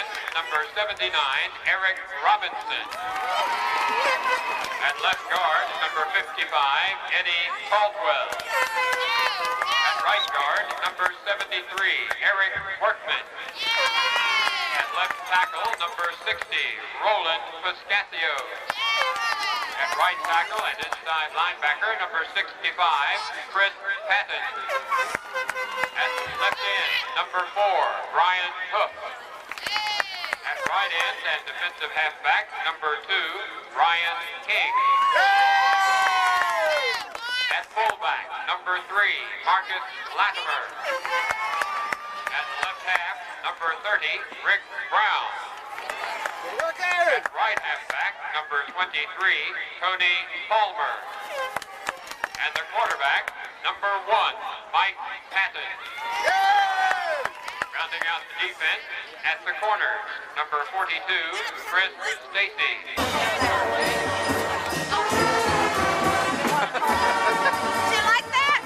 end, number 79, Eric Robinson. At left guard, number 55, Eddie Caldwell. At right guard, number 73, Eric Workman. At left tackle, number 60, Roland Pascasio. At right tackle and inside linebacker, number 65, Chris Patton. At left end, number 4, Brian Hook. At right end and defensive halfback, number 2, Ryan King. At fullback, number 3, Marcus Latimer. At left half, number 30, Rick Brown. At right halfback, number 23, Tony Palmer. And the quarterback, number 1, Mike Patton. Rounding out the defense, at the corners, number 42, Chris Stacy. Do you like that?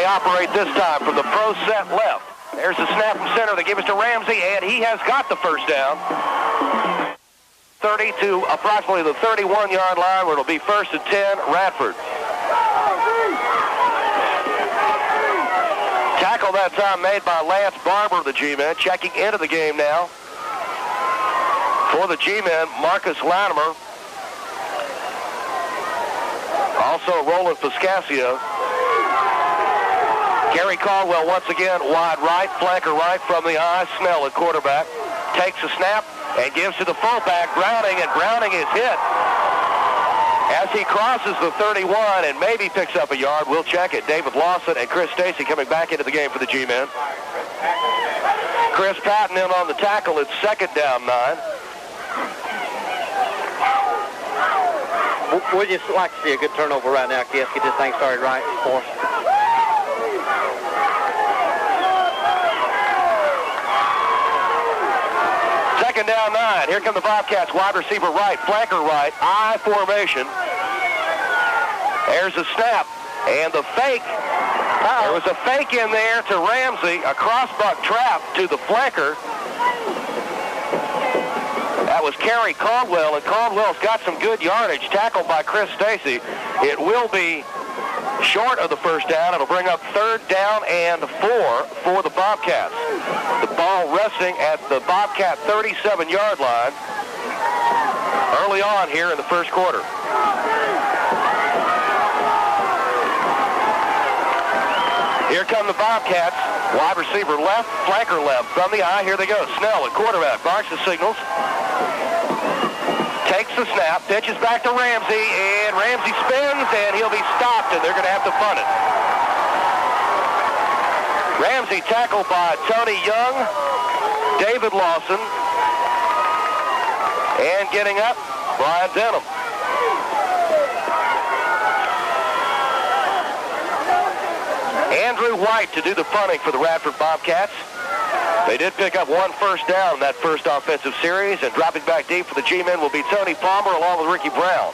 operate this time from the pro set left. There's the snap from center. They give it to Ramsey, and he has got the first down. 30 to approximately the 31-yard line, where it'll be 1st and 10, Radford. Tackle that time made by Lance Barber, the G-men, checking into the game now. For the G-men, Marcus Latimer. Also Roland Piscasio. Gary Caldwell once again wide right, flanker right from the eye. Snell at quarterback. Takes a snap and gives to the fullback, Browning, and Browning is hit as he crosses the 31 and maybe picks up a yard. We'll check it. David Lawson and Chris Stacy coming back into the game for the G-men. Chris Patton in on the tackle. It's 2nd down 9. We'd just like to see a good turnover right now, Kiss. Get this thing started right for us. Second down 9. Here come the Bobcats. Wide receiver right, flanker right, I formation. There's a snap and the fake. There was a fake in there to Ramsey, a crossbuck trap to the flanker. That was Kerry Caldwell, and Caldwell's got some good yardage. Tackled by Chris Stacy. It will be short of the first down. It'll bring up 3rd down and 4 for the Bobcats. The ball resting at the Bobcat 37-yard line early on here in the first quarter. Here come the Bobcats. Wide receiver left, flanker left. From the eye, here they go. Snell at quarterback. Barks the signals. Takes the snap, pitches back to Ramsey, and Ramsey spins, and he'll be stopped, and they're going to have to punt it. Ramsey tackled by Tony Young, David Lawson, and getting up, Brian Denham. Andrew White to do the punting for the Radford Bobcats. They did pick up 1 first down in that first offensive series, and dropping back deep for the G-men will be Tony Palmer along with Ricky Brown.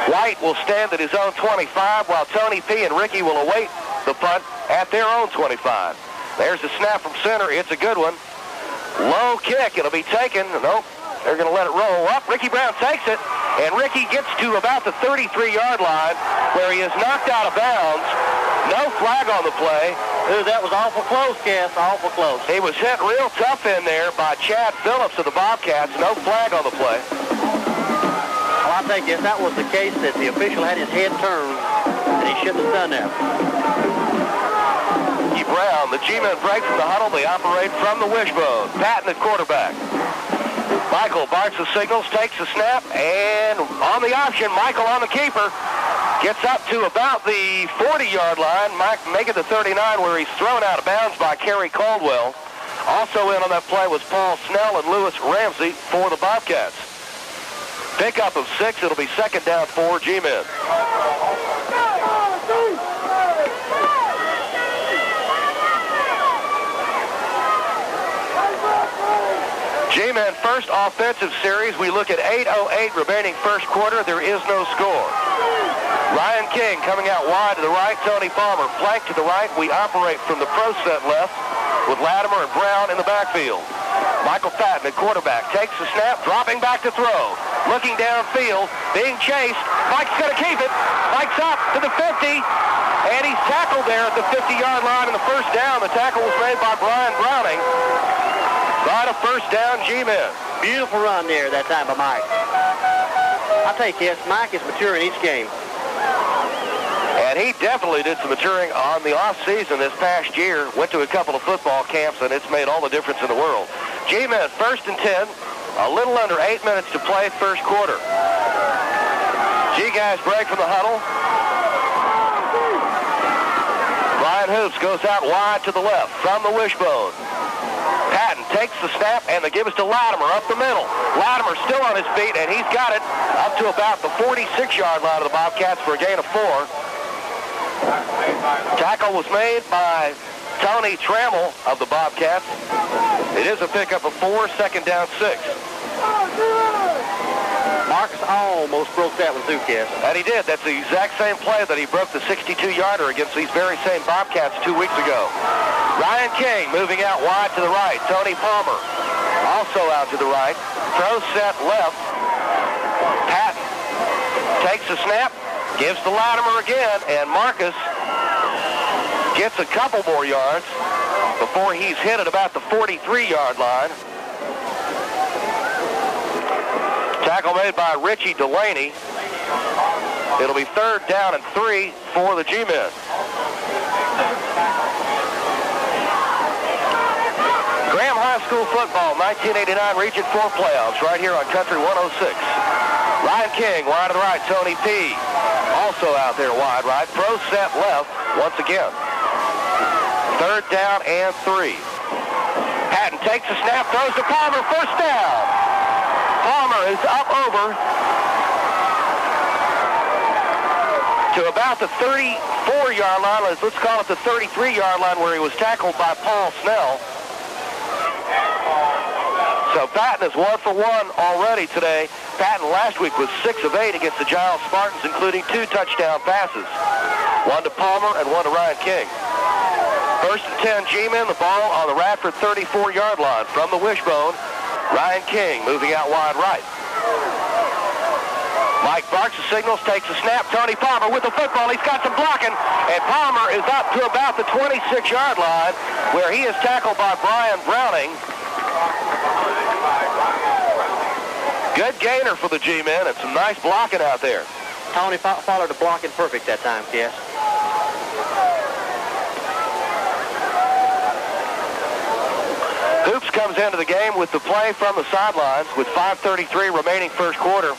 White will stand at his own 25, while Tony P. and Ricky will await the punt at their own 25. There's the snap from center. It's a good one. Low kick. It'll be taken. Nope. They're going to let it roll up. Ricky Brown takes it, and Ricky gets to about the 33-yard line where he is knocked out of bounds. No flag on the play. Ooh, that was awful close, Cass. Awful close. He was hit real tough in there by Chad Phillips of the Bobcats. No flag on the play. Well, I think if that was the case, that the official had his head turned, and he shouldn't have done that. Ricky Brown, the G-men break from the huddle. They operate from the wishbone. Patton at quarterback. Michael barks the signals, takes the snap, and on the option, Michael on the keeper. Gets up to about the 40-yard line, making the 39, where he's thrown out of bounds by Kerry Caldwell. Also in on that play was Paul Snell and Lewis Ramsey for the Bobcats. Pickup of 6. It'll be 2nd down 4, G-men. G-men first offensive series. We look at 8:08 remaining first quarter. There is no score. Ryan King coming out wide to the right. Tony Palmer flank to the right. We operate from the pro set left with Latimer and Brown in the backfield. Michael Patton at quarterback takes the snap, dropping back to throw. Looking downfield, being chased. Mike's going to keep it. Mike's up to the 50, and he's tackled there at the 50-yard line in the first down. The tackle was made by Brian Browning. Right, a first down, G-men. Beautiful run there that time by Mike. I'll tell you, Kiss, Mike is maturing each game. And he definitely did some maturing on the off-season this past year. Went to a couple of football camps, and it's made all the difference in the world. G-men 1st and 10. A little under 8 minutes to play first quarter. G-guys break from the huddle. Brian Hoops goes out wide to the left from the wishbone. Patton takes the snap, and they give us to Latimer up the middle. Latimer still on his feet, and he's got it up to about the 46-yard line of the Bobcats for a gain of 4. Tackle was made by Tony Trammell of the Bobcats. It is a pickup of 4, 2nd down 6. Marcus almost broke that one too, Cass. And he did. That's the exact same play that he broke the 62-yarder against these very same Bobcats 2 weeks ago. Ryan King moving out wide to the right. Tony Palmer also out to the right. Throw set left. Patton takes a snap, gives to Latimer again, and Marcus gets a couple more yards before he's hit at about the 43-yard line. Tackle made by Richie Delaney. It'll be 3rd down and 3 for the G-men. Graham High School football, 1989 Region IV playoffs, right here on Country 106. Ryan King, wide to the right. Tony P. also out there wide right. Pro set left once again. 3rd down and 3. Patton takes the snap, throws to Palmer, 1st down. Palmer is up over to about the 34-yard line. Let's call it the 33-yard line where he was tackled by Paul Snell. So Patton is 1 for 1 already today. Patton last week was 6 of 8 against the Giles Spartans, including 2 touchdown passes. 1 to Palmer and 1 to Ryan King. 1st and 10 G-men, the ball on the Radford 34-yard line from the wishbone. Ryan King moving out wide right. Mike barks the signals, takes a snap. Tony Palmer with the football. He's got some blocking, and Palmer is up to about the 26-yard line where he is tackled by Brian Browning. Good gainer for the G-men and some nice blocking out there. Tony followed the blocking perfect that time, Cass. Hoops comes into the game with the play from the sidelines with 5:33 remaining first quarter.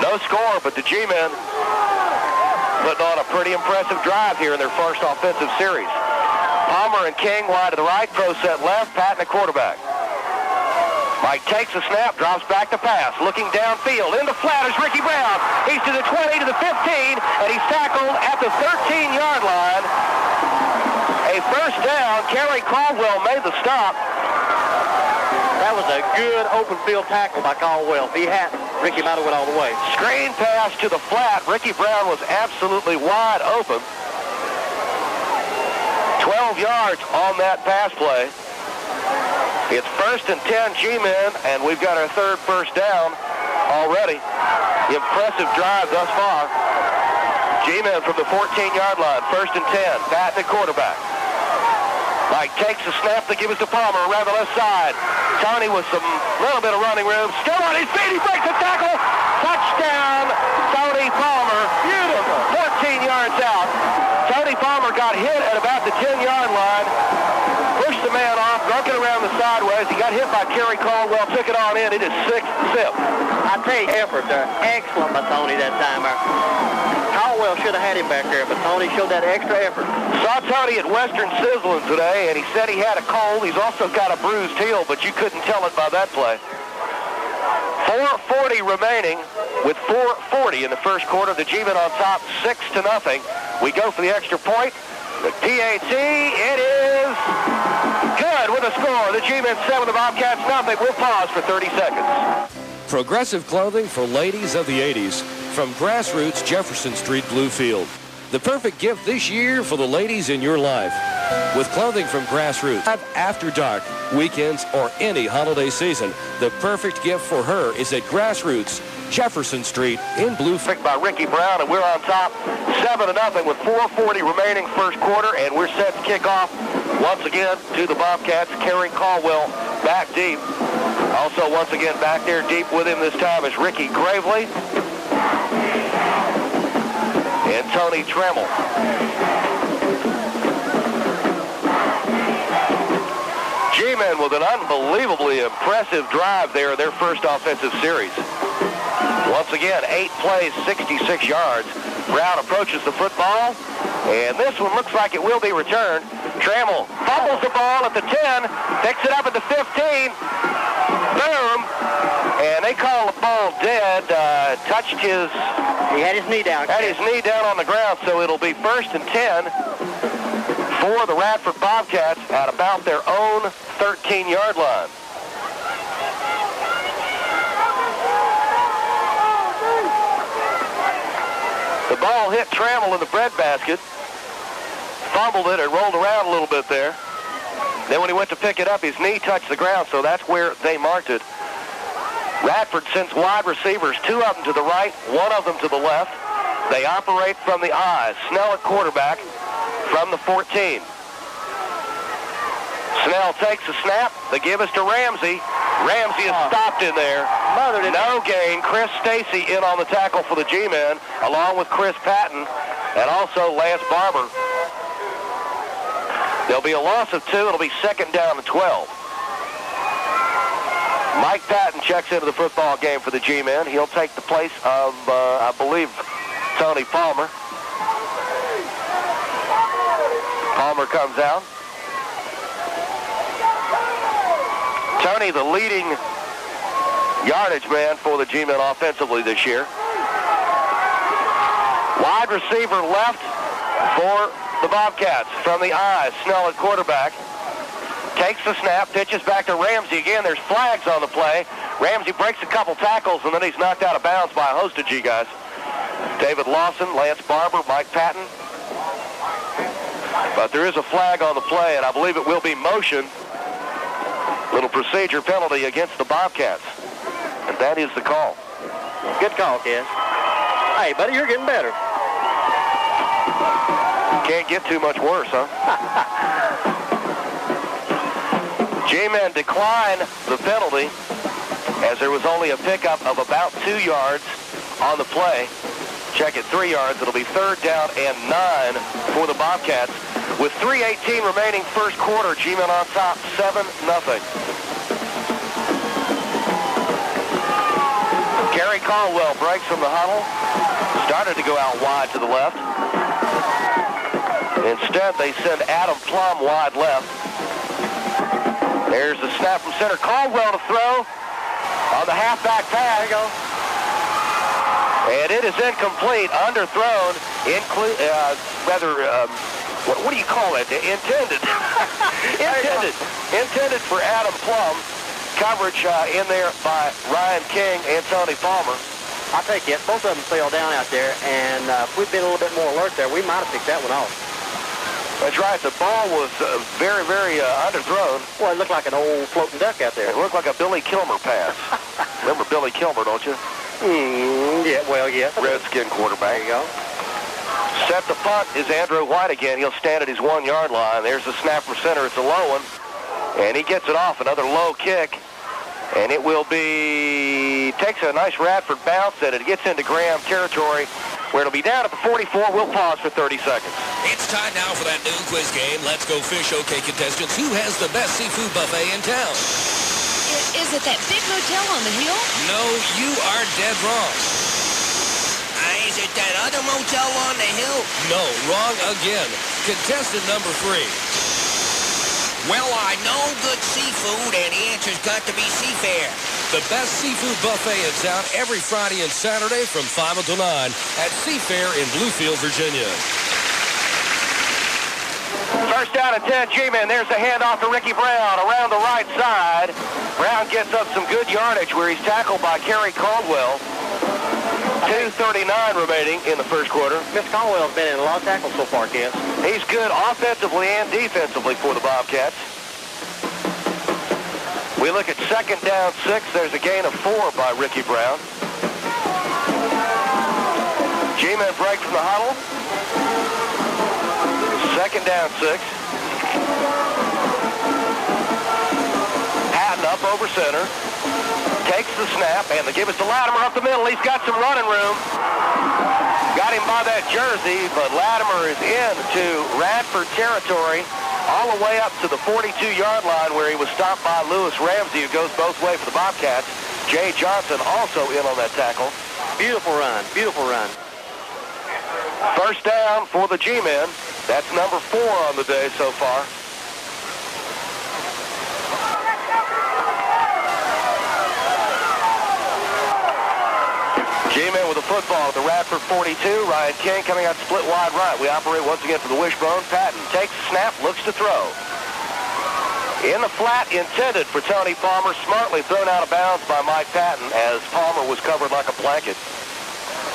No score, but the G-men putting on a pretty impressive drive here in their first offensive series. Palmer and King wide to the right, pro set left, Patton at quarterback. Mike takes a snap, drops back to pass, looking downfield. In the flat is Ricky Brown. He's to the 20, to the 15, and he's tackled at the 13-yard line. A 1st down. Kerry Caldwell made the stop. That was a good open field tackle by Caldwell. If he hadn't, Ricky might have went all the way. Screen pass to the flat. Ricky Brown was absolutely wide open. 12 yards on that pass play. It's 1st and 10 G-men, and we've got our 3rd first down already. Impressive drive thus far. G-men from the 14-yard line, 1st and 10. Patton at quarterback. Mike takes the snap to give it to Palmer around the left side. Tony with some little bit of running room. Still on his feet. He breaks the tackle. Touchdown, Tony Palmer. Beautiful. 14 yards out. Tony Palmer got hit at about the 10-yard line. Pushed the man off, broke it around the sideways. He got hit by Kerry Caldwell, took it on in. It is 6 zip. I tell you, effort there. Excellent by Tony that time. Caldwell should have had him back there, but Tony showed that extra effort. Saw Tony at Western Sizzling today, and he said he had a cold. He's also got a bruised heel, but you couldn't tell it by that play. 4:40 remaining with 4:40 in the first quarter. The G-men on top 6-0. We go for the extra point. The PAT, it is good with a score. The G-men 7, the Bobcats nothing. We'll pause for 30 seconds. Progressive clothing for ladies of the 80s from Grassroots, Jefferson Street, Bluefield. The perfect gift this year for the ladies in your life. With clothing from Grassroots, after dark, weekends, or any holiday season, the perfect gift for her is at Grassroots, Jefferson Street in Bluefield. By Ricky Brown, and we're on top 7-0 with 4:40 remaining first quarter, and we're set to kick off once again to the Bobcats. Kerry Caldwell back deep. Also, once again, back there deep with him this time is Ricky Gravely and Tony Tremmel. G-men with an unbelievably impressive drive there in their first offensive series. Once again, 8 plays, 66 yards. Brown approaches the football, and this one looks like it will be returned. Trammell fumbles the ball at the 10, picks it up at the 15. Boom! And they call the ball dead. Touched his... He had his knee down. Had his knee down on the ground, so it'll be 1st and 10 for the Radford Bobcats at about their own 13-yard line. Ball hit Trammell in the breadbasket. Fumbled it and rolled around a little bit there. Then when he went to pick it up, his knee touched the ground, so that's where they marked it. Radford sends wide receivers, 2 of them to the right, 1 of them to the left. They operate from the I. Snell at quarterback from the 14. Snell takes the snap. The give is to Ramsey. Ramsey is stopped in there. No gain. Chris Stacy in on the tackle for the G-men, along with Chris Patton and also Lance Barber. There'll be a loss of 2. It'll be 2nd down and 12. Mike Patton checks into the football game for the G-men. He'll take the place of, I believe, Tony Palmer. Palmer comes out. Tony, the leading yardage man for the G-men offensively this year. Wide receiver left for the Bobcats from the I. Snell at quarterback. Takes the snap, pitches back to Ramsey again. There's flags on the play. Ramsey breaks a couple tackles, and then he's knocked out of bounds by a host of G guys. David Lawson, Lance Barber, Mike Patton. But there is a flag on the play, and I believe it will be motion. Little procedure penalty against the Bobcats. And that is the call. Good call, Kes. Hey, buddy, you're getting better. Can't get too much worse, huh? G-men decline the penalty as there was only a pickup of about 2 yards on the play. Check it, 3 yards. It'll be 3rd down and 9 for the Bobcats. With 3:18 remaining first quarter, G-men on top, 7-0. Gary Caldwell breaks from the huddle. Started to go out wide to the left. Instead, they send Adam Plum wide left. There's the snap from center. Caldwell to throw on the halfback pass. There you go. And it is incomplete, underthrown, what do you call it? Intended. Intended for Adam Plum. Coverage in there by Ryan King and Tony Palmer. I'll take it. Both of them fell down out there, and if we'd been a little bit more alert there, we might have picked that one off. That's right. The ball was very, very underthrown. Well, it looked like an old floating duck out there. It looked like a Billy Kilmer pass. Remember Billy Kilmer, don't you? Yeah, well, yeah. Redskin quarterback. There you go. Set the punt is Andrew White again. He'll stand at his 1-yard line. There's the snap from center. It's a low one. And he gets it off. Another low kick. And it will be, takes a nice Radford bounce and it gets into Graham territory where it'll be down at the 44. We'll pause for 30 seconds. It's time now for that new quiz game. Let's Go Fish. Okay, contestants, who has the best seafood buffet in town? Is it that big motel on the hill? No, you are dead wrong. Is it that other motel on the hill? No, wrong again. Contestant number 3. Well, I know good seafood, and the answer's got to be Seafair. The best seafood buffet in town every Friday and Saturday from 5 until 9 at Seafair in Bluefield, Virginia. First down and 10, G-men. There's the handoff to Ricky Brown around the right side. Brown gets up some good yardage where he's tackled by Kerry Caldwell. 2:39 remaining in the first quarter. Mr. Caldwell's been in a lot of tackles so far, Kes. He's good offensively and defensively for the Bobcats. We look at 2nd down 6. There's a gain of 4 by Ricky Brown. G-men break from the huddle. 2nd down 6. Patton up over center. Takes the snap, and the give is to Latimer up the middle. He's got some running room. Got him by that jersey, but Latimer is into Radford territory all the way up to the 42-yard line where he was stopped by Lewis Ramsey, who goes both ways for the Bobcats. Jay Johnson also in on that tackle. Beautiful run. Beautiful run. First down for the G-men. That's number 4 on the day so far. G-men with the football at the Radford 42. Ryan King coming out split wide right. We operate once again for the wishbone. Patton takes the snap, looks to throw. In the flat intended for Tony Palmer. Smartly thrown out of bounds by Mike Patton as Palmer was covered like a blanket.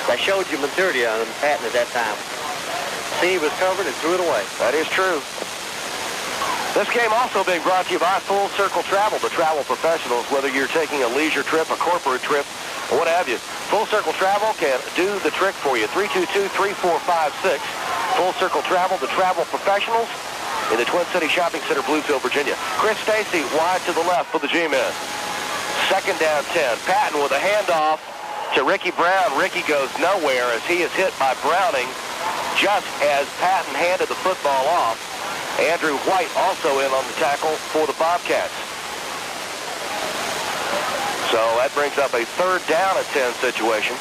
They showed you maturity on Patton at that time. See, he was covered and threw it away. That is true. This game also being brought to you by Full Circle Travel, the travel professionals, whether you're taking a leisure trip, a corporate trip, or what have you. Full Circle Travel can do the trick for you. 322-3456. Full Circle Travel, the travel professionals in the Twin City Shopping Center, Bluefield, Virginia. Chris Stacy wide to the left for the G-men. Second down 10. Patton with a handoff to Ricky Brown. Ricky goes nowhere as he is hit by Browning just as Patton handed the football off. Andrew White also in on the tackle for the Bobcats. So that brings up a third down and 10 situation.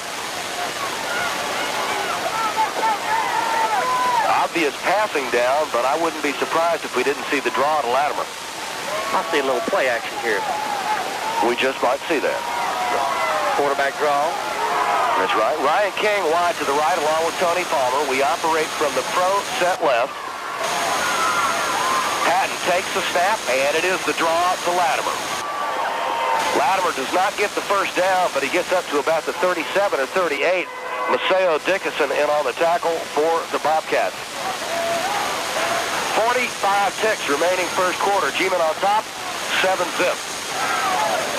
Obvious passing down, but I wouldn't be surprised if we didn't see the draw to Latimer. I see a little play action here. We just might see that. Quarterback draw. That's right. Ryan King wide to the right along with Tony Palmer. We operate from the pro set left. Patton takes the snap, and it is the draw to Latimer. Latimer does not get the first down, but he gets up to about the 37 or 38. Maceo Dickinson in on the tackle for the Bobcats. 45 ticks remaining first quarter. G-men on top, 7-zip.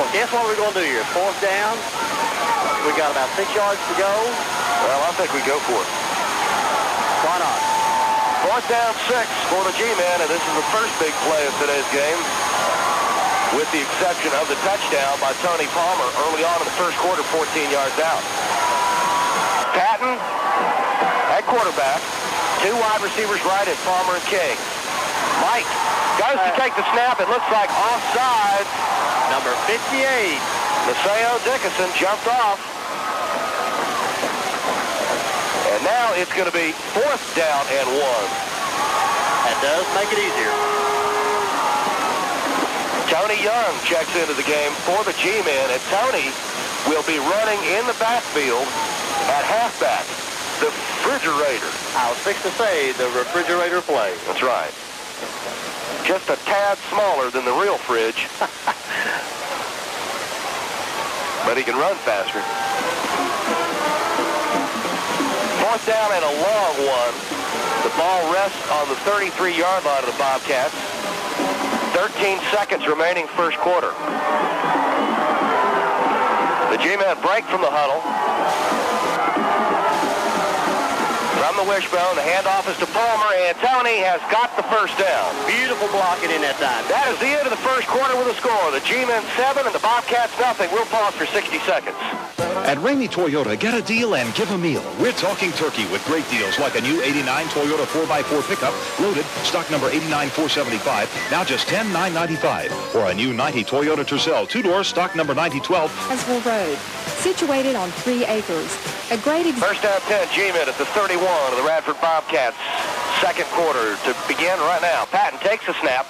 Well, guess what we're going to do here? Fourth down. We got about 6 yards to go. Well, I think we go for it. Why not? Fourth down 6 for the G-men, and this is the first big play of today's game, with the exception of the touchdown by Tony Palmer early on in the first quarter, 14 yards out. Patton at quarterback, two wide receivers right at Palmer and King. Mike goes to take the snap. It looks like offside. Number 58. Maceo Dickinson jumped off. And now it's going to be fourth down and 1. That does make it easier. Tony Young checks into the game for the G-men, and Tony will be running in the backfield at halfback. The refrigerator. I was fixed to say the refrigerator play. That's right. Just a tad smaller than the real fridge. But he can run faster. Fourth down and a long one. The ball rests on the 33-yard line of the Bobcats. 13 seconds remaining first quarter. The G-men break from the huddle. From the wishbone, the handoff is to Palmer, and Tony has got the first down. Beautiful blocking in that time. That is the end of the first quarter with a score. The G-men 7 and the Bobcats nothing. We'll pause for 60 seconds. At Ramey Toyota, get a deal and give a meal. We're talking turkey with great deals like a new 89 Toyota 4x4 pickup, loaded, stock number 89-475, now just $10,995. Or a new 90 Toyota Tercel, two-door, stock number 9012. Aswell Road, situated on 3 acres. A great First down 10, G-men at the 31 of the Radford Bobcats. Second quarter to begin right now. Patton takes a snap,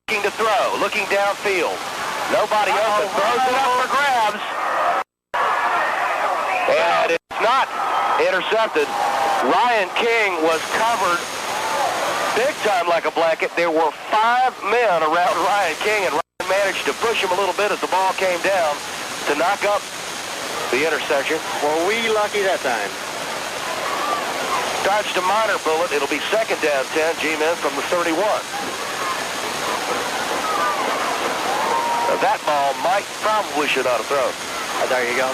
looking to throw, looking downfield. Nobody open, throws it up for grabs. And it's not intercepted. Ryan King was covered big time like a blanket. There were 5 men around Ryan King, and Ryan managed to push him a little bit as the ball came down to knock up the intersection. Were we lucky that time? Dodged a minor bullet. It'll be second down 10, G-men from the 31. Now that ball Mike probably should not have thrown. There you go.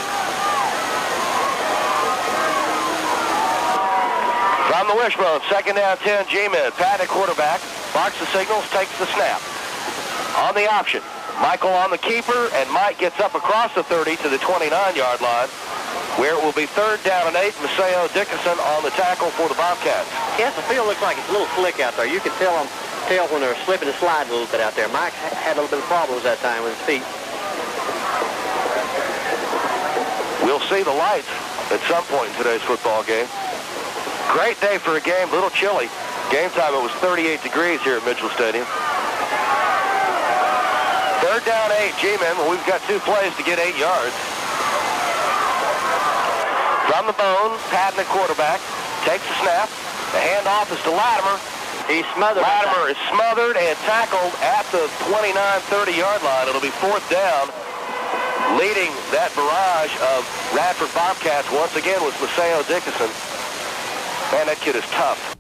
From the wishbone, second down 10, G-men. Pat at quarterback, barks the signals, takes the snap. On the option, Michael on the keeper, and Mike gets up across the 30 to the 29-yard line, where it will be third down and 8. Maceo Dickinson on the tackle for the Bobcats. Yes, the field looks like it's a little slick out there. You can tell when they're slipping and sliding a little bit out there. Mike had a little bit of problems that time with his feet. We'll see the lights at some point in today's football game. Great day for a game, a little chilly. Game time, it was 38 degrees here at Mitchell Stadium. Third down 8, G-men. Well, we've got 2 plays to get 8 yards. From the bone, Patton at quarterback, takes the snap. The handoff is to Latimer. He's smothered. Latimer is smothered and tackled at the 29-30 yard line. It'll be fourth down Leading that barrage of Radford Bobcats once again was Maceo Dickinson. Man, that kid is tough.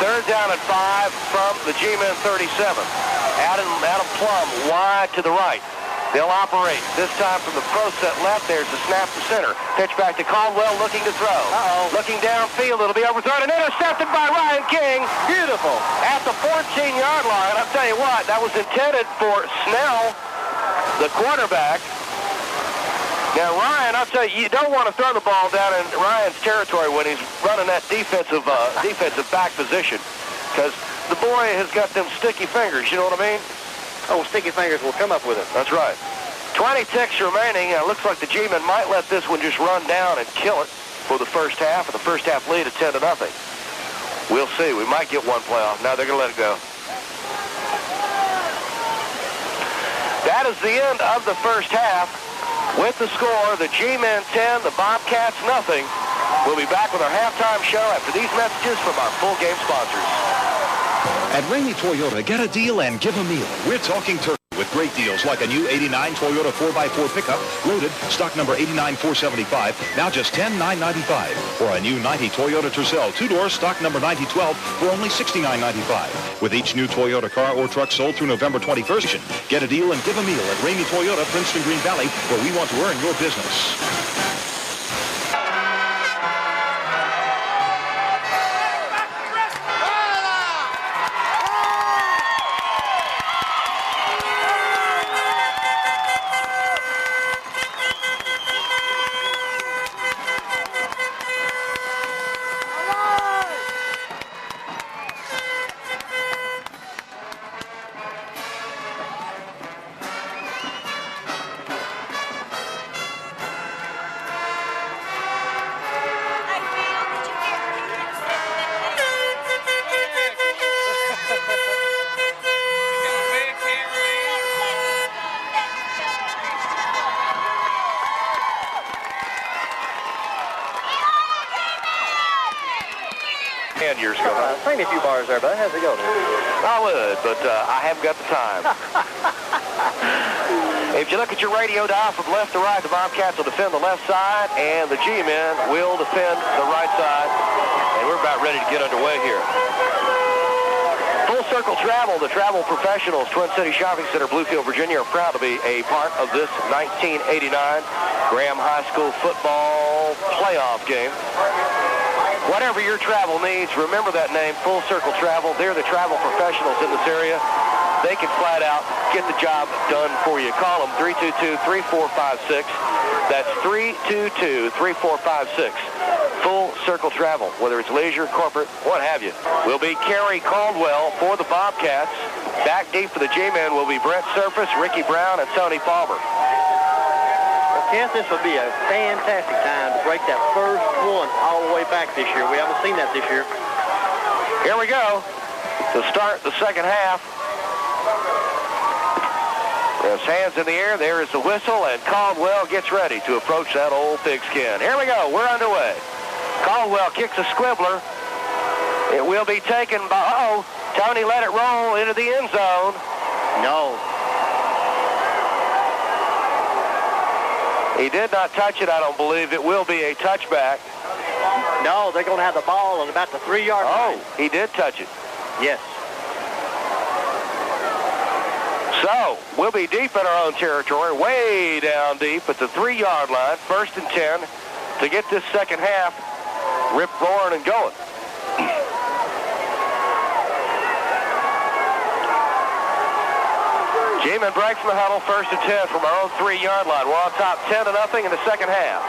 Third down and 5 from the G-Men 37. Adam Plum wide to the right. They'll operate. This time from the pro set left. There's the snap to center. Pitch back to Caldwell looking to throw. Looking downfield. It'll be overthrown and intercepted by Ryan King. Beautiful. At the 14-yard line. I'll tell you what, that was intended for Snell, the quarterback. Now, Ryan, I'll tell you, you don't want to throw the ball down in Ryan's territory when he's running that defensive back position, because the boy has got them sticky fingers, you know what I mean? Oh, sticky fingers will come up with it. That's right. 20 ticks remaining. Looks like the G-Men might let this one just run down and kill it for the first half, and the first half lead at 10-0. We'll see. We might get one playoff. Now they're going to let it go. That is the end of the first half. With the score, the G-Men 10, the Bobcats nothing. We'll be back with our halftime show after these messages from our full game sponsors. At Ramey Toyota, get a deal and give a meal. We're talking turkey with great deals like a new 89 Toyota 4x4 pickup, loaded, stock number 89,475, now just $10,995. Or a new 90 Toyota Tercel, 2-door, stock number 9012 for only $69.95. With each new Toyota car or truck sold through November 21st, get a deal and give a meal at Ramey Toyota, Princeton Green Valley, where we want to earn your business. Years ago. Sing a few bars there, bud. How's it going? I would, but I haven't got the time. If you look at your radio dial from left to right, the Bobcats will defend the left side, and the G-Men will defend the right side. And we're about ready to get underway here. Full Circle Travel, the travel professionals, Twin City Shopping Center, Bluefield, Virginia, are proud to be a part of this 1989 Graham High School football playoff game. Whatever your travel needs, remember that name, Full Circle Travel. They're the travel professionals in this area. They can flat out get the job done for you. Call them 322-3456. That's 322-3456. Full Circle Travel, whether it's leisure, corporate, what have you. Will be Kerry Caldwell for the Bobcats. Back deep for the J-Men will be Brent Surface, Ricky Brown, and Tony Palmer. Kent, this will be a fantastic time to break that first one all the way back this year. We haven't seen that this year. Here we go to start the second half. There's hands in the air. There is the whistle, and Caldwell gets ready to approach that old pigskin. Here we go. We're underway. Caldwell kicks a squibbler. It will be taken by, Tony let it roll into the end zone. No. He did not touch it, I don't believe. It will be a touchback. No, they're going to have the ball on about the 3-yard line. Oh, he did touch it. Yes. So, we'll be deep in our own territory, way down deep at the 3-yard line, 1st and 10, to get this second half ripped, roaring, and going. G-Men break from the huddle, 1st and 10 from our own 3-yard line. We're on top 10-0 in the second half.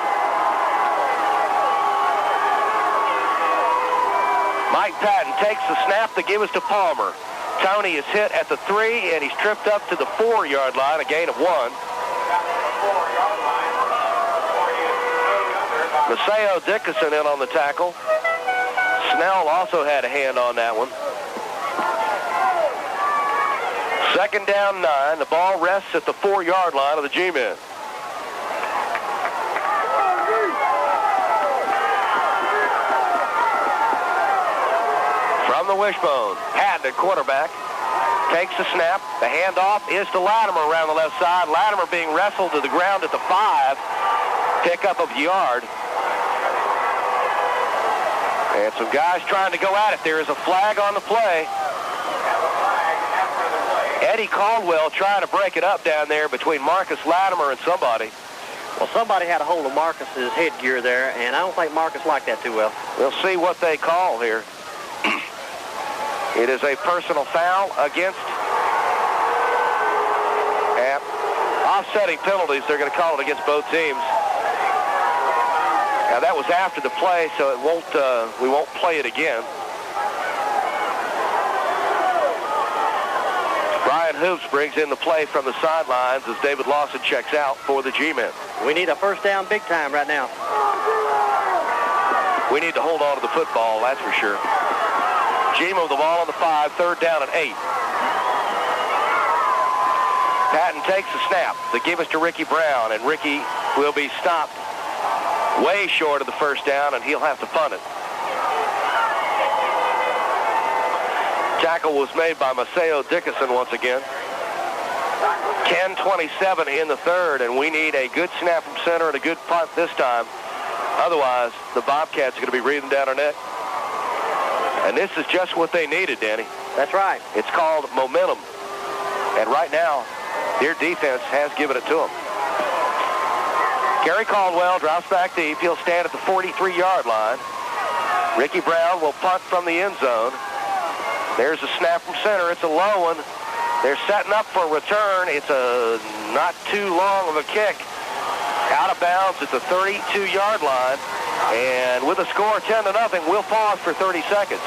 Mike Patton takes the snap to give us to Palmer. Tony is hit at the 3, and he's tripped up to the 4-yard line, a gain of 1. Maceo Dickinson in on the tackle. Snell also had a hand on that one. 2nd down 9. The ball rests at the 4-yard line of the G-Men. From the wishbone, Patton, quarterback, takes the snap. The handoff is to Latimer around the left side. Latimer being wrestled to the ground at the 5. Pickup of the yard. And some guys trying to go at it. There is a flag on the play. Eddie Caldwell trying to break it up down there between Marcus Latimer and somebody. Well, somebody had a hold of Marcus's headgear there, and I don't think Marcus liked that too well. We'll see what they call here. It is a personal foul against offsetting penalties. They're going to call it against both teams. Now that was after the play, so it won't. We won't play it again. Brian Hoops brings in the play from the sidelines as David Lawson checks out for the G-men. We need a first down big time right now. We need to hold on to the football, that's for sure. G-men with the ball on the 5, third down and 8. Patton takes the snap. They give us to Ricky Brown, and Ricky will be stopped way short of the first down, and he'll have to punt it. Tackle was made by Maceo Dickinson once again. 10:27 in the third, and we need a good snap from center and a good punt this time. Otherwise, the Bobcats are going to be breathing down our neck. And this is just what they needed, Danny. That's right. It's called momentum. And right now, their defense has given it to them. Gary Caldwell drops back deep. He'll stand at the 43-yard line. Ricky Brown will punt from the end zone. There's a snap from center. It's a low one. They're setting up for a return. It's a not too long of a kick. Out of bounds at the 32-yard line. And with a score 10-0, we'll pause for 30 seconds.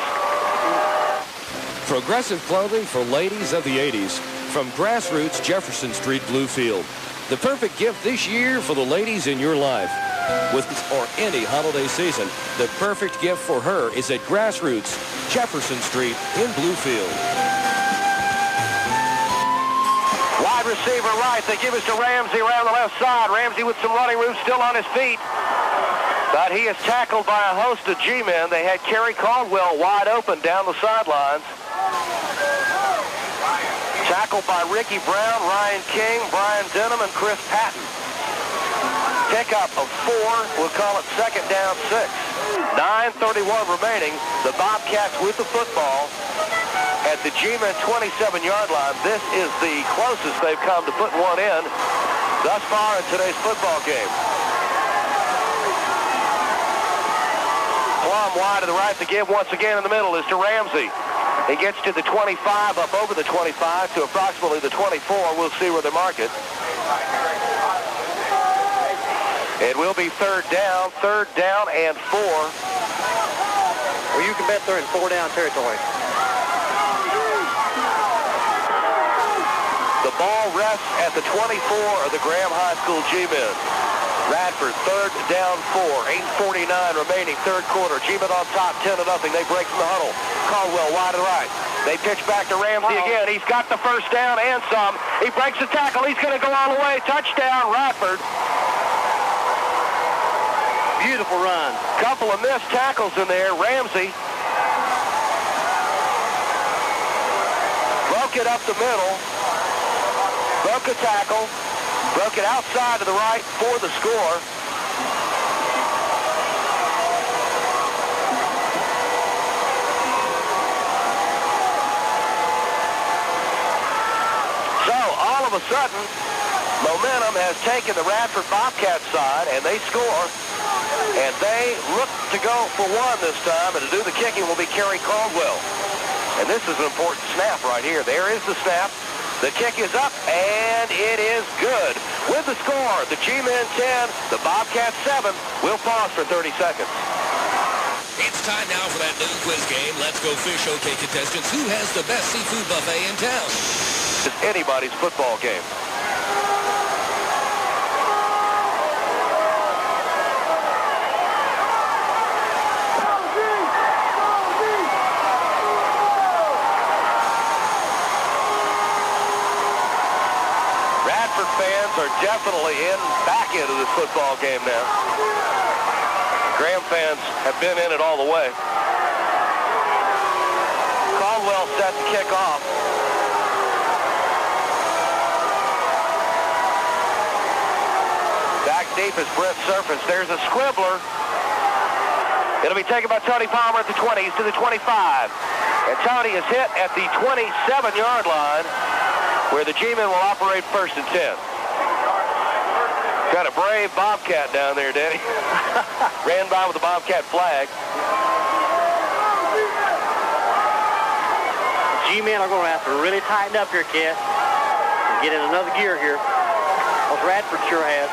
Progressive clothing for ladies of the 80s from Grassroots Jefferson Street Bluefield. The perfect gift this year for the ladies in your life. With or any holiday season, the perfect gift for her is at Grassroots Jefferson Street in Bluefield. Wide receiver right. They give us to Ramsey around the left side. Ramsey with some running room still on his feet. But he is tackled by a host of G-men. They had Kerry Caldwell wide open down the sidelines. Tackled by Ricky Brown, Ryan King, Brian Denham, and Chris Patton. Pickup of 4. We'll call it second down 6. 9:31 remaining. The Bobcats with the football at the G-men 27-yard line. This is the closest they've come to putting one in thus far in today's football game. Plum wide to the right. The give once again in the middle is to Ramsey. He gets to the 25, up over the 25 to approximately the 24. We'll see where they mark it. It will be third down and 4. Well, you can bet they're in 4-down territory. The ball rests at the 24 of the Graham High School G-men. Radford, third down 4. 8:49 remaining, third quarter. G-men on top, 10-0. They break from the huddle. Caldwell wide to the right. They pitch back to Ramsey again. He's got the first down and some. He breaks the tackle. He's going to go all the way. Touchdown, Radford. Beautiful run. Couple of missed tackles in there. Ramsey broke it up the middle. Broke a tackle. Broke it outside to the right for the score. So, all of a sudden, momentum has taken the Radford Bobcats side, and they score. And they look to go for one this time, and to do the kicking will be Kerry Caldwell. And this is an important snap right here. There is the snap. The kick is up, and it is good. With the score, the G-men 10, the Bobcats 7. We'll pause for 30 seconds. It's time now for that noon quiz game. Let's Go Fish. Okay, contestants, who has the best seafood buffet in town? It's anybody's football game. Fans are definitely back into this football game now. Graham fans have been in it all the way. Caldwell set to kick off. Back deep is Brett Surface. There's a squibbler. It'll be taken by Tony Palmer at the 20s to the 25. And Tony is hit at the 27-yard line, where the G-men will operate 1st and 10. Got a brave Bobcat down there, Danny. Ran by with the Bobcat flag. G-men are going to have to really tighten up here, Ken. Get in another gear here. Those Radford sure has.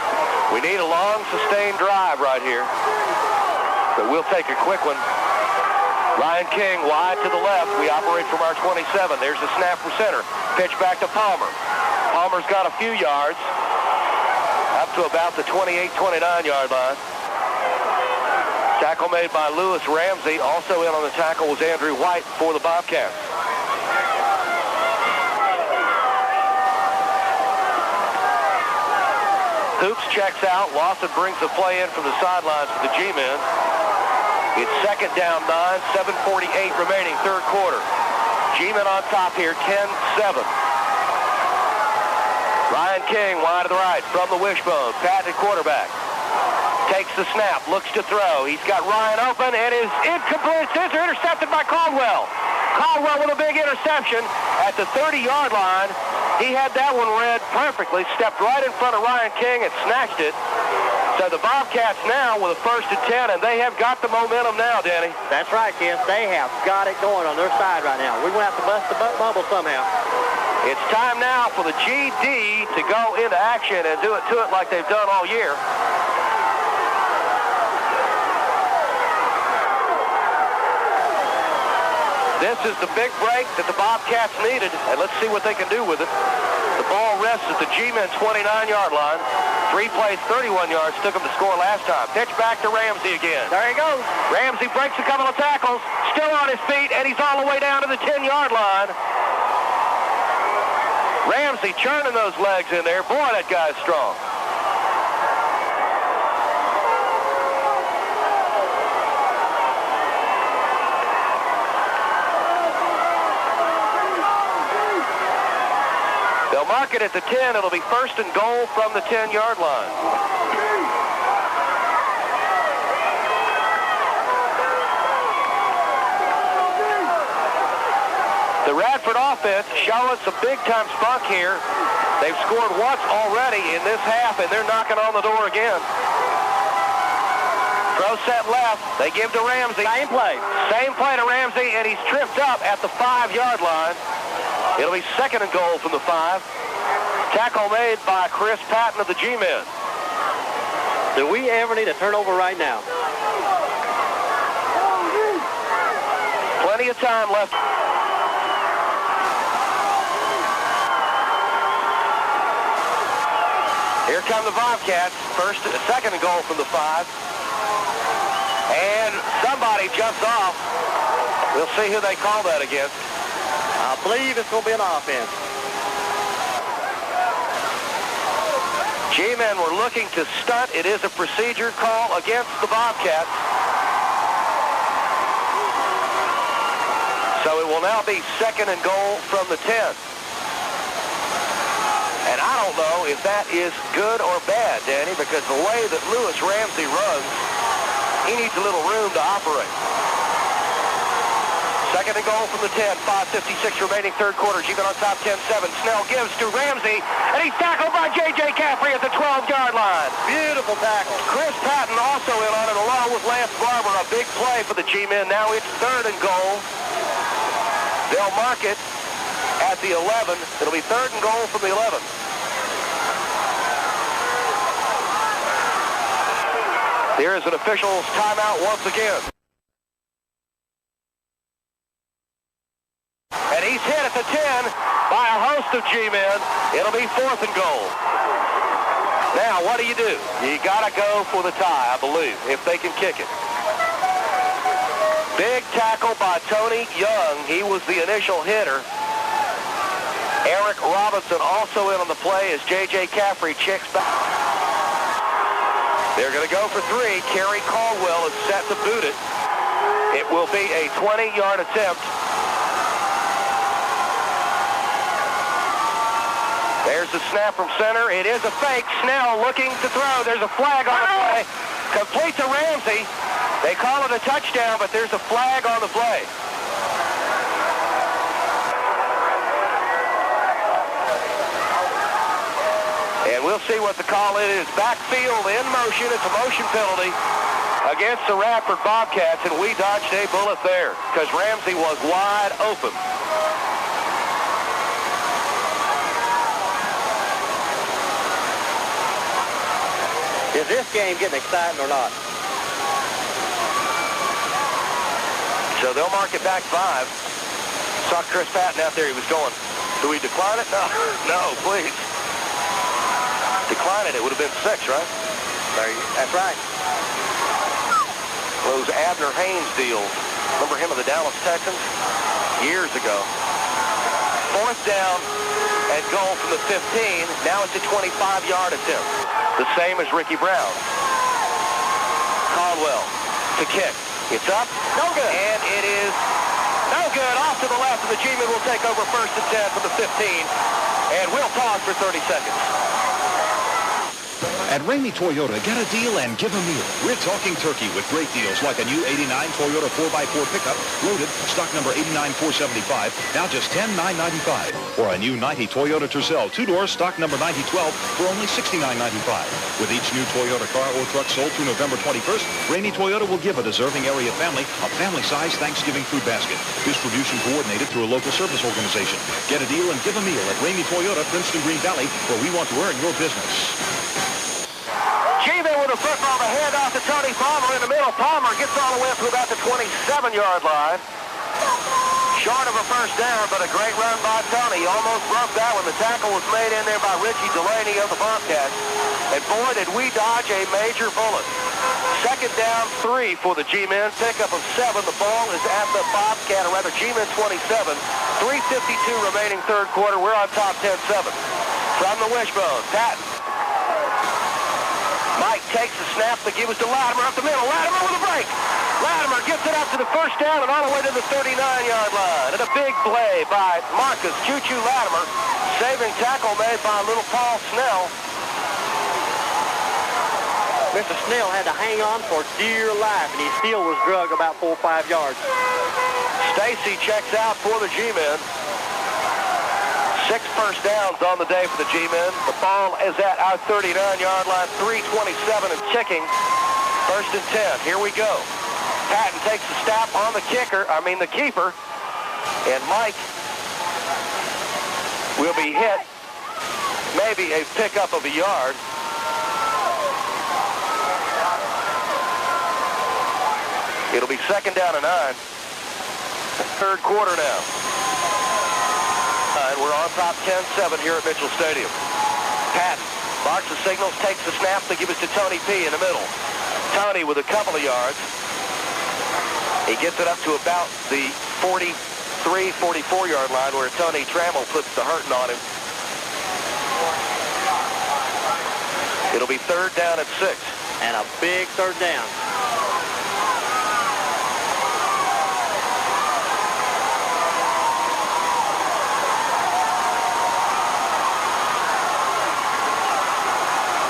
We need a long, sustained drive right here. But we'll take a quick one. Ryan King wide to the left. We operate from our 27. There's the snap from center. Pitch back to Palmer. Palmer's got a few yards. Up to about the 28, 29-yard line. Tackle made by Lewis Ramsey. Also in on the tackle was Andrew White for the Bobcats. Hoops checks out. Lawson brings the play in from the sidelines for the G-men. It's 2nd down 9, 7:48 remaining, 3rd quarter. G-men on top here, 10-7. Ryan King wide to the right from the wishbone. Patton quarterback. Takes the snap, looks to throw. He's got Ryan open and is incomplete. It's intercepted by Caldwell. Caldwell with a big interception at the 30-yard line. He had that one read perfectly, stepped right in front of Ryan King and snatched it. So the Bobcats now with a 1st and 10, and they have got the momentum now, Danny. That's right, Ken. They have got it going on their side right now. We're going to have to bust the bubble somehow. It's time now for the GD to go into action and do it to it like they've done all year. This is the big break that the Bobcats needed, and let's see what they can do with it. The ball rests at the G-men 29-yard line. 3 plays, 31 yards, took them to score last time. Pitch back to Ramsey again. There he goes. Ramsey breaks a couple of tackles, still on his feet, and he's all the way down to the 10-yard line. Ramsey churning those legs in there. Boy, that guy's strong. They'll mark it at the 10. It'll be 1st and goal from the 10-yard line. The Radford offense showing some big-time spunk here. They've scored once already in this half, and they're knocking on the door again. Throw set left. They give to Ramsey. Same play. Same play to Ramsey, and he's tripped up at the 5-yard line. It'll be 2nd and goal from the 5. Tackle made by Chris Patton of the G-men. Do we ever need a turnover right now? Plenty of time left. Here come the Bobcats. 2nd and goal from the 5. And somebody jumps off. We'll see who they call that against. I believe it's going to be an offense. G-men were looking to stunt. It is a procedure call against the Bobcats. So it will now be 2nd and goal from the 10. And I don't know if that is good or bad, Danny, because the way that Lewis Ramsey runs, he needs a little room to operate. 2nd and goal from the 10, 5:56 remaining, 3rd quarter. G-men on top, 10-7. Snell gives to Ramsey, and he's tackled by J.J. Caffrey at the 12-yard line. Beautiful tackle. Chris Patton also in on it, along with Lance Barber. A big play for the G-men. Now it's 3rd and goal. They'll mark it at the 11. It'll be 3rd and goal from the 11. There is an official's timeout once again. And he's hit at the 10 by a host of G-men. It'll be 4th and goal. Now, what do? You got to go for the tie, I believe, if they can kick it. Big tackle by Tony Young. He was the initial hitter. Eric Robinson also in on the play as J.J. Caffrey checks back. They're going to go for 3. Kerry Caldwell is set to boot it. It will be a 20-yard attempt. There's the snap from center. It is a fake. Snell looking to throw. There's a flag on the play. Complete to Ramsey. They call it a touchdown, but there's a flag on the play. And we'll see what the call is. Backfield in motion. It's a motion penalty against the Radford Bobcats, and we dodged a bullet there because Ramsey was wide open. Is this game getting exciting or not? So they'll mark it back 5. Saw Chris Patton out there. He was going, do we decline it? No, no, please. Decline it. It would have been 6, right? That's right. Those Abner Haynes deals. Remember him of the Dallas Texans? Years ago. 4th down and goal from the 15. Now it's a 25-yard attempt. The same as Ricky Brown. Caldwell to kick. It's up. No good. And it is no good. Off to the left, and the G-men will take over 1st and 10 from the 15. And we'll pause for 30 seconds. At Ramey Toyota, get a deal and give a meal. We're talking turkey with great deals like a new 89 Toyota 4x4 pickup, loaded, stock number 89475, now just $10,995. Or a new 90 Toyota Tercel, 2-door, stock number 9012 for only $69.95. With each new Toyota car or truck sold through November 21st, Ramey Toyota will give a deserving area family a family-sized Thanksgiving food basket. Distribution coordinated through a local service organization. Get a deal and give a meal at Ramey Toyota, Princeton Green Valley, where we want to earn your business. G-men with a football, the handoff to Tony Palmer in the middle. Palmer gets all the way up to about the 27-yard line. Short of a 1st down, but a great run by Tony. He almost broke that one. The tackle was made in there by Richie Delaney of the Bobcats. And boy, did we dodge a major bullet. 2nd down, 3 for the G-men. Pickup of 7. The ball is at the Bobcat, or rather G-men 27. 3:52 remaining 3rd quarter. We're on top 10-7. From the wishbone, Patton. Mike takes the snap. The give is to Latimer up the middle. Latimer with a break. Latimer gets it up to the 1st down and all the way to the 39-yard line. And a big play by Marcus Choo-Choo Latimer. Saving tackle made by little Paul Snell. Mr. Snell had to hang on for dear life, and he still was drugged about 4 or 5 yards. Stacy checks out for the G-men. 6 1st downs on the day for the G-men. The ball is at our 39-yard line, 3:27 and ticking. 1st and 10. Here we go. Patton takes the snap on the the keeper. And Mike will be hit. Maybe a pickup of a yard. It'll be 2nd down and 9. 3rd quarter now. We're on top 10-7 here at Mitchell Stadium. Patton marks the signals, takes the snap. They give it to Tony P. in the middle. Tony with a couple of yards. He gets it up to about the 43, 44-yard line where Tony Trammell puts the hurting on him. It'll be 3rd down at 6. And a big 3rd down.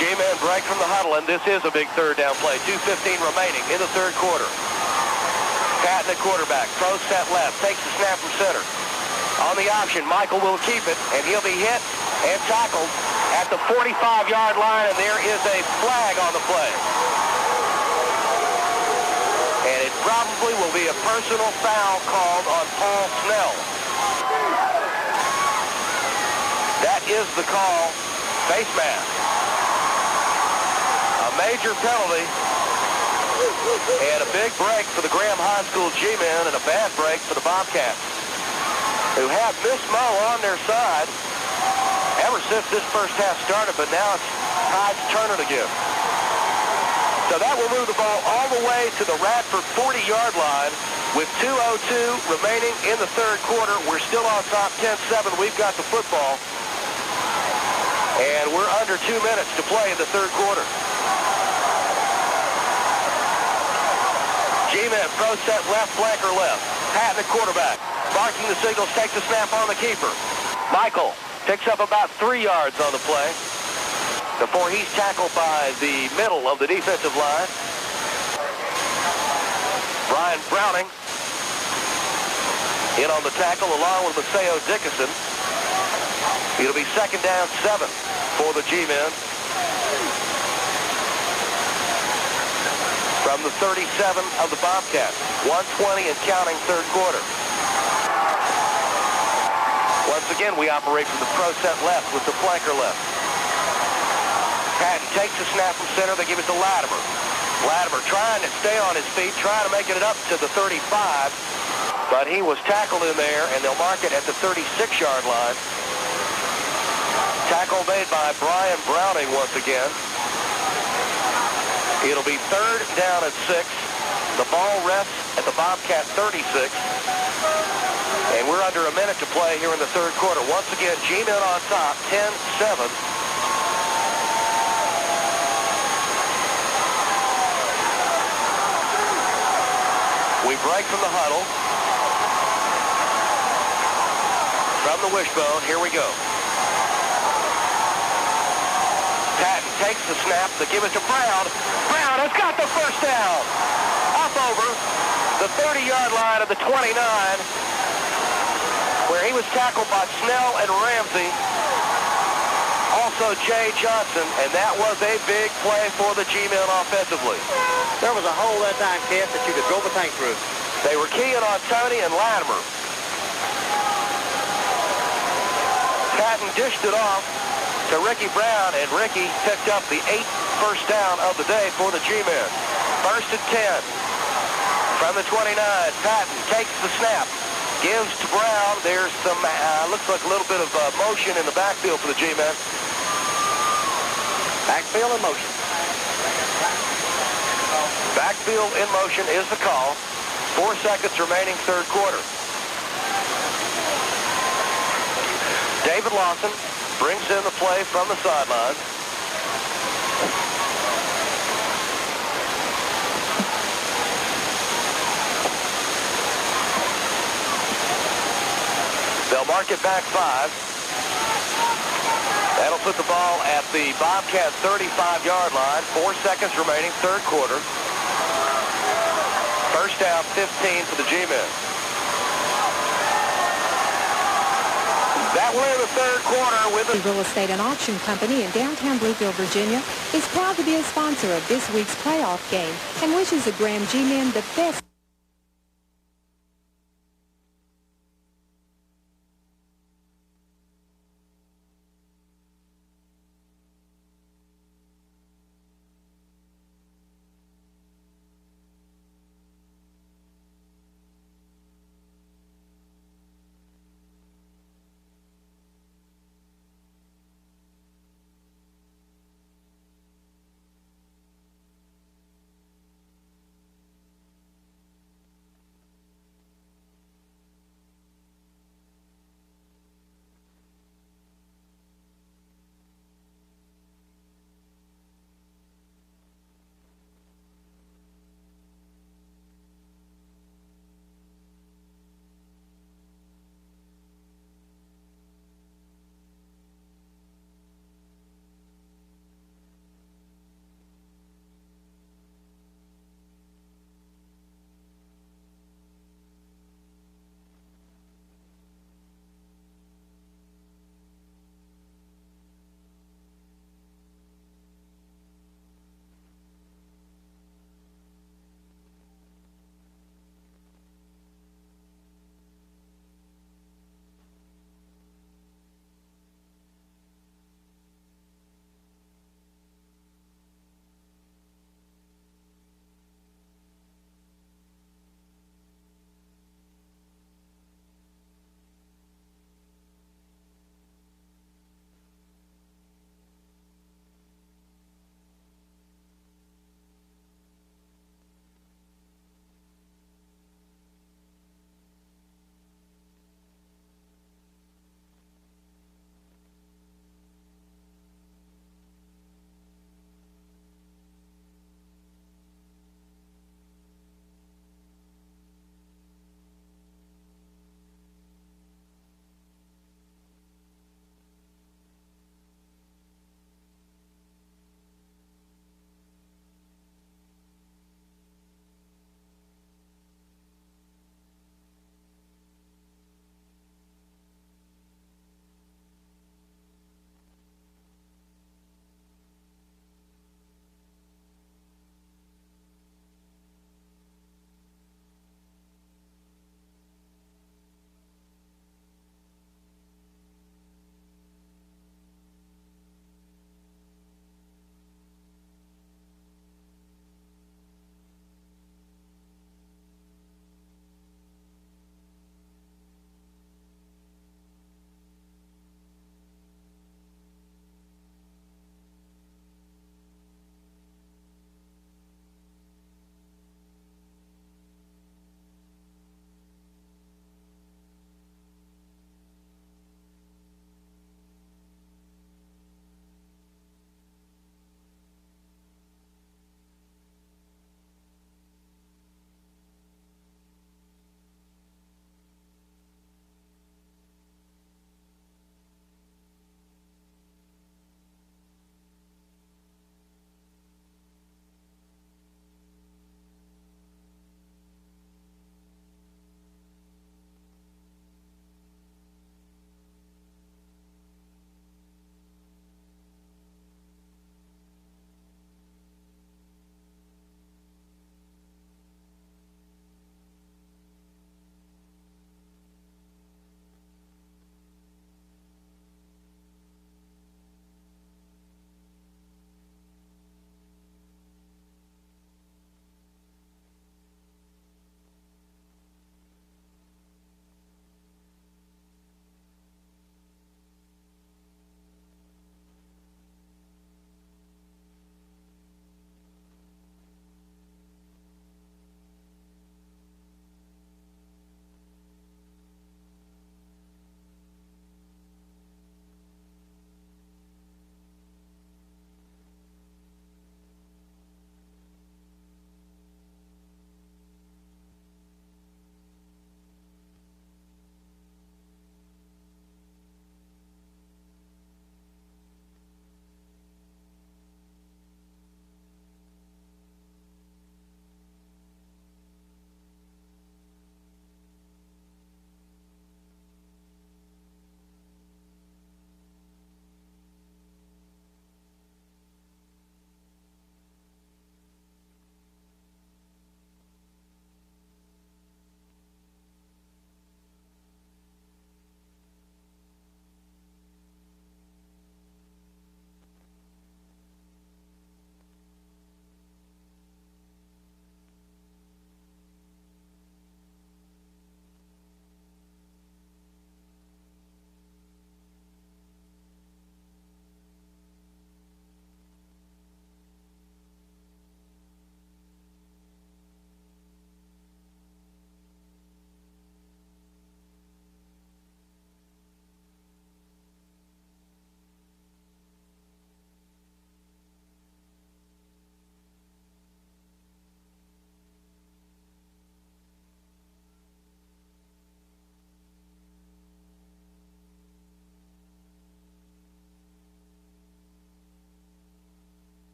G-men break from the huddle, and this is a big 3rd down play. 2:15 remaining in the 3rd quarter. Patton at quarterback, throws set left, takes the snap from center. On the option, Michael will keep it, and he'll be hit and tackled at the 45-yard line, and there is a flag on the play. And it probably will be a personal foul called on Paul Snell. That is the call. Face mask. A major penalty and a big break for the Graham High School G-men and a bad break for the Bobcats, who have Miss Mo on their side ever since this 1st half started, but now it's tide's turning again. So that will move the ball all the way to the Radford 40-yard line with 2:02 remaining in the 3rd quarter. We're still on top 10-7. We've got the football, and we're under 2 minutes to play in the 3rd quarter. G-men pro set left flanker left. Patton at quarterback. Barking the signals, takes the snap on the keeper. Michael picks up about 3 yards on the play before he's tackled by the middle of the defensive line. Brian Browning in on the tackle along with Maceo Dickinson. It'll be second down 7 for the G-men. From the 37 of the Bobcats. 1:20 and counting third quarter. Once again, we operate from the pro set left with the flanker left. Patton takes the snap from center. They give it to Latimer. Latimer trying to stay on his feet, trying to make it up to the 35, but he was tackled in there, and they'll mark it at the 36-yard line. Tackle made by Brian Browning once again. It'll be third down at 6. The ball rests at the Bobcat 36. And we're under a minute to play here in the third quarter. Once again, G-men on top, 10-7. We break from the huddle. From the wishbone, here we go. Patton takes the snap. They give it to Brown. Brown has got the first down. Up over the 30-yard line of the 29, where he was tackled by Snell and Ramsey. Also Jay Johnson, and that was a big play for the G-men offensively. There was a hole that time, Kev, that you could drove a tank through. They were keying on Tony and Latimer. Patton dished it off to Ricky Brown, and Ricky picked up the 8th first down of the day for the G-men. First and 10. From the 29, Patton takes the snap, gives to Brown. There's some, looks like a little bit of motion in the backfield for the G-men. Backfield in motion. Backfield in motion is the call. 4 seconds remaining third quarter. David Lawson brings in the play from the sideline. They'll mark it back 5. That'll put the ball at the Bobcat 35-yard line. 4 seconds remaining, third quarter. First down, 15 for the G-men. That will end the third quarter with The Real Estate and Auction Company in downtown Bluefield, Virginia is proud to be a sponsor of this week's playoff game and wishes the Graham G-men the best.